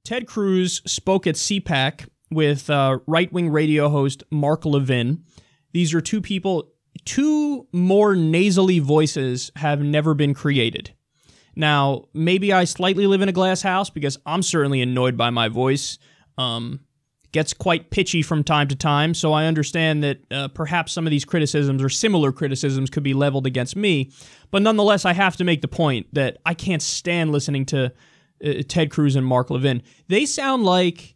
Ted Cruz spoke at CPAC with right-wing radio host Mark Levin. These are two people, two more nasally voices have never been created. Now, maybe I slightly live in a glass house because I'm certainly annoyed by my voice. Gets quite pitchy from time to time, so I understand that perhaps some of these criticisms or similar criticisms could be leveled against me. But nonetheless, I have to make the point that I can't stand listening to Ted Cruz and Mark Levin. They sound like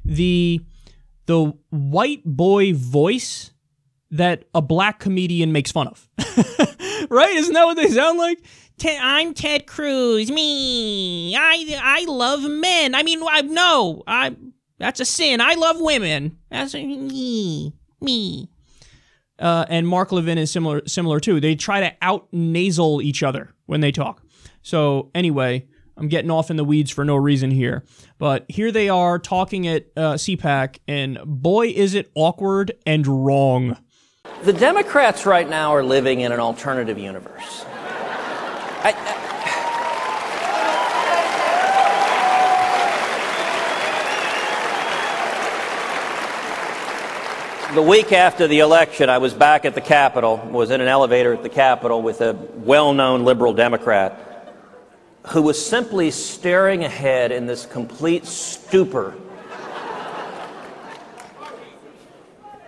the white boy voice that a black comedian makes fun of. Right? Isn't that what they sound like? I'm Ted Cruz. Me. I love men. I mean, that's a sin. I love women. That's me. And Mark Levin is similar too. They try to out-nasal each other when they talk. So anyway, I'm getting off in the weeds for no reason here. But here they are talking at CPAC, and boy, is it awkward and wrong. The Democrats right now are living in an alternative universe. The week after the election, I was back at the Capitol, was in an elevator at the Capitol with a well-known liberal Democrat who was simply staring ahead in this complete stupor.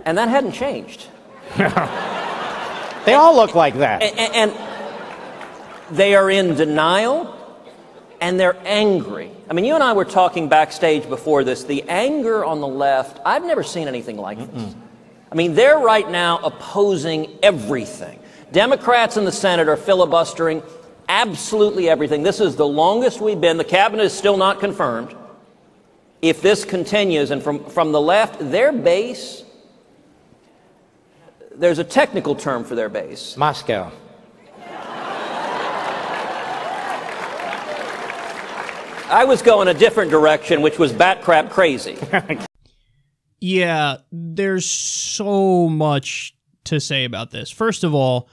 And that hadn't changed. They all look like that. And they are in denial, and they're angry. I mean, you and I were talking backstage before this. The anger on the left, I've never seen anything like this. I mean, they're right now opposing everything. Democrats in the Senate are filibustering absolutely everything. This is the longest we've been. The cabinet is still not confirmed. If this continues, and from the left, their base, there's a technical term for their base. Moscow. I was going a different direction, which was bat crap crazy. Yeah, there's so much to say about this. First of all,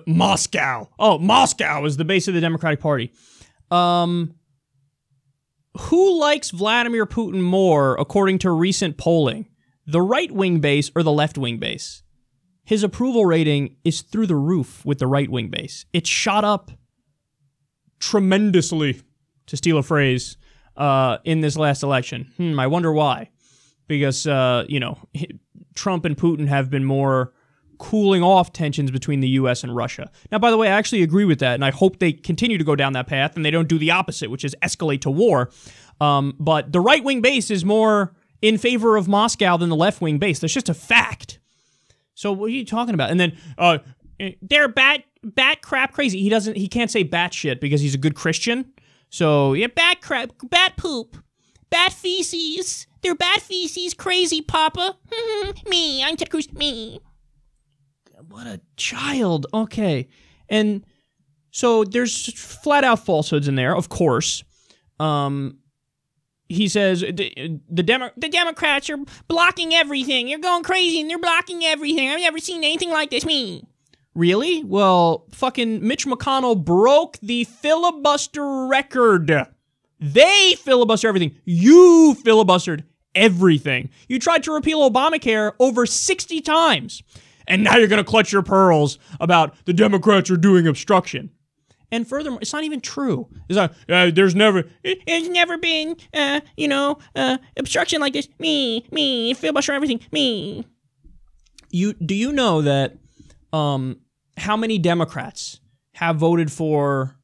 Moscow. Oh, Moscow is the base of the Democratic Party. Who likes Vladimir Putin more, according to recent polling? The right-wing base or the left-wing base? His approval rating is through the roof with the right-wing base. It shot up tremendously, to steal a phrase, in this last election. I wonder why. Because, Trump and Putin have been more cooling off tensions between the U.S. and Russia. Now, by the way, I actually agree with that, and I hope they continue to go down that path and they don't do the opposite, which is escalate to war. But the right-wing base is more in favor of Moscow than the left-wing base. That's just a fact. So what are you talking about? And then they're bat crap crazy. He can't say bat shit because he's a good Christian. So yeah, bat crap, bat poop, bat feces. They're bat feces crazy, Papa. Me, I'm Ted Cruz. Me. What a child. Okay, and so there's flat out falsehoods in there, of course. He says the Democrats are blocking everything. You're going crazy and they're blocking everything. I've never seen anything like this. Me. Really? Well, fucking Mitch McConnell broke the filibuster record. They filibuster everything. You filibustered everything. You tried to repeal Obamacare over 60 times. And now you're going to clutch your pearls about the Democrats are doing obstruction. And furthermore, it's not even true. It's like, there's never been, obstruction like this. Me, filibuster everything. Me. Do you know that, how many Democrats have voted for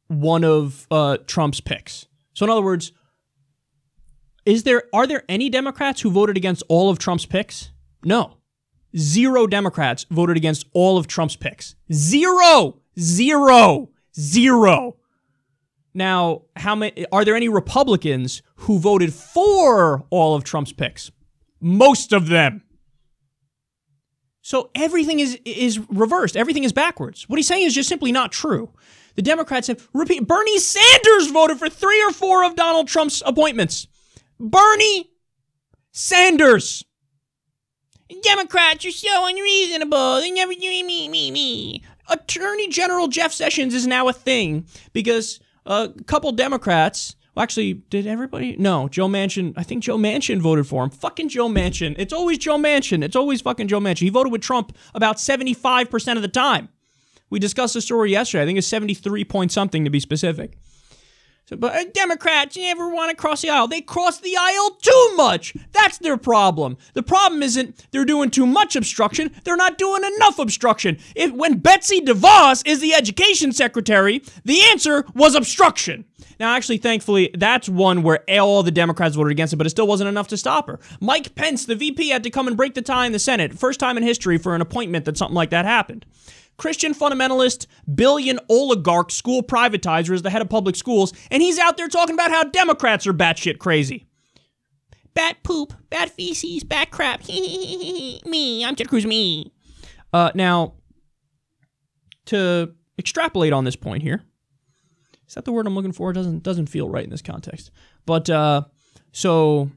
one of Trump's picks? So in other words, are there any Democrats who voted against all of Trump's picks? No. 0 Democrats voted against all of Trump's picks. 0. Now, are there any Republicans who voted for all of Trump's picks? Most of them. So everything is reversed. Everything is backwards. What he's saying is just simply not true. The Democrats have Bernie Sanders voted for 3 or 4 of Donald Trump's appointments. Bernie Sanders. Democrats are so unreasonable. They never do me. Attorney General Jeff Sessions is now a thing because a couple Democrats, well, actually, did everybody? No, Joe Manchin. I think Joe Manchin voted for him. Fucking Joe Manchin. It's always Joe Manchin. It's always fucking Joe Manchin. He voted with Trump about 75% of the time. We discussed the story yesterday. I think it's 73 point something to be specific. So, but Democrats, you never want to cross the aisle. They cross the aisle too much. That's their problem. The problem isn't they're doing too much obstruction. They're not doing enough obstruction. When Betsy DeVos is the education secretary, the answer was obstruction. Now, actually, thankfully, that's one where all the Democrats voted against it, but it still wasn't enough to stop her. Mike Pence, the VP, had to come and break the tie in the Senate. First time in history for an appointment that something like that happened. Christian fundamentalist, billion oligarch school privatizer is the head of public schools, and he's out there talking about how Democrats are batshit crazy. Bat poop, bat feces, bat crap. Me, I'm Ted Cruz, me. Now, to extrapolate on this point here, is that the word I'm looking for? It doesn't feel right in this context. But, so,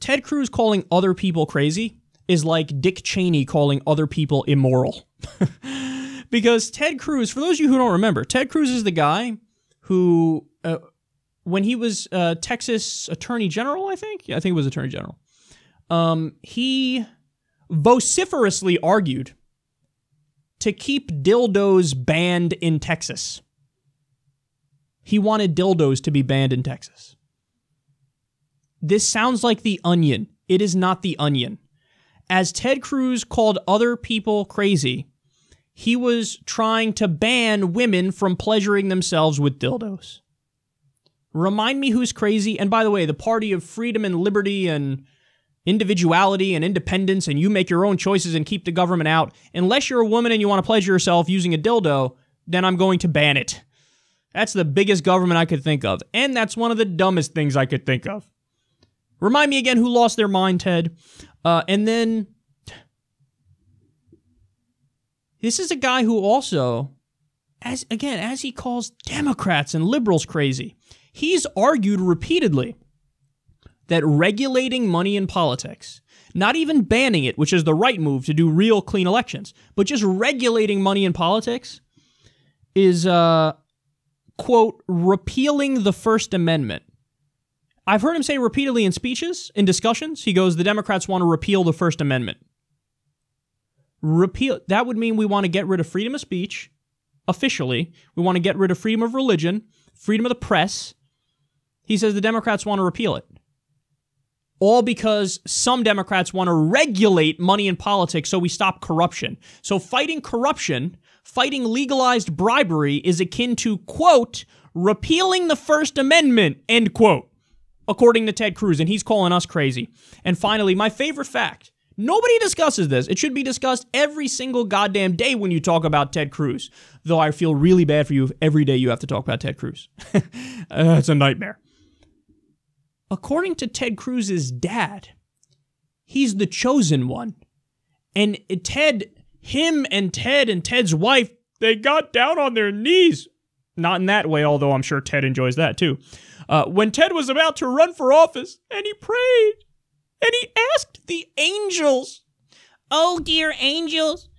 Ted Cruz calling other people crazy is like Dick Cheney calling other people immoral. Because Ted Cruz, for those of you who don't remember, Ted Cruz is the guy who, when he was Texas Attorney General, I think? Yeah, I think it was Attorney General. He vociferously argued to keep dildos banned in Texas. He wanted dildos to be banned in Texas. This sounds like The Onion. It is not The Onion. As Ted Cruz called other people crazy, he was trying to ban women from pleasuring themselves with dildos. Remind me who's crazy. And by the way, the party of freedom and liberty and individuality and independence, and you make your own choices and keep the government out. Unless you're a woman and you want to pleasure yourself using a dildo, then I'm going to ban it. That's the biggest government I could think of. And that's one of the dumbest things I could think of. Remind me again who lost their mind, Ted. And then, this is a guy who also, as he calls Democrats and liberals crazy, he's argued repeatedly that regulating money in politics, not even banning it, which is the right move to do real clean elections, but just regulating money in politics is, quote, repealing the First Amendment. I've heard him say repeatedly in speeches, in discussions, he goes, the Democrats want to repeal the First Amendment. Repeal, that would mean we want to get rid of freedom of speech, officially. We want to get rid of freedom of religion, freedom of the press. He says the Democrats want to repeal it. All because some Democrats want to regulate money in politics so we stop corruption. So fighting corruption, fighting legalized bribery is akin to, quote, repealing the First Amendment, end quote, according to Ted Cruz, and he's calling us crazy. And finally, my favorite fact. Nobody discusses this. It should be discussed every single goddamn day when you talk about Ted Cruz. Though I feel really bad for you if every day you have to talk about Ted Cruz. It's a nightmare. According to Ted Cruz's dad, he's the chosen one. And him and Ted's wife, they got down on their knees. Not in that way, although I'm sure Ted enjoys that too. When Ted was about to run for office, and he prayed, and he asked the angels, oh, dear angels,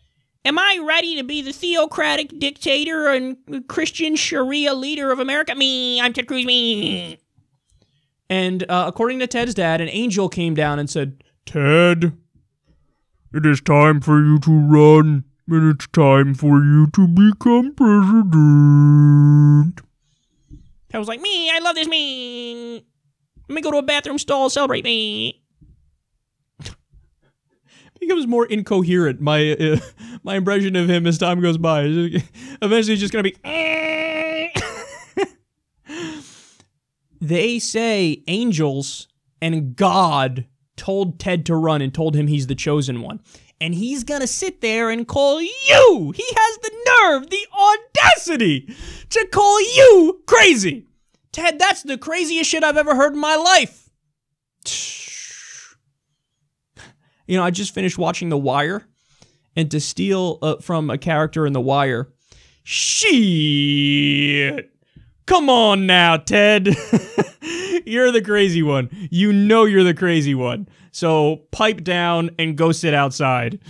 am I ready to be the theocratic dictator and Christian Sharia leader of America? Me, I'm Ted Cruz, me. And according to Ted's dad, an angel came down and said, Ted, it is time for you to run, and it's time for you to become president. Ted was like, me, I love this, me. Let me go to a bathroom stall, celebrate me. Becomes more incoherent, my impression of him as time goes by. Eventually, it's just going to be... They say angels and God told Ted to run and told him he's the chosen one. And he's going to sit there and call you. He has the nerve, the audacity to call you crazy. Ted, that's the craziest shit I've ever heard in my life. You know, I just finished watching The Wire, and to steal from a character in The Wire, shit. Come on now, Ted. You're the crazy one. You know you're the crazy one. So pipe down and go sit outside.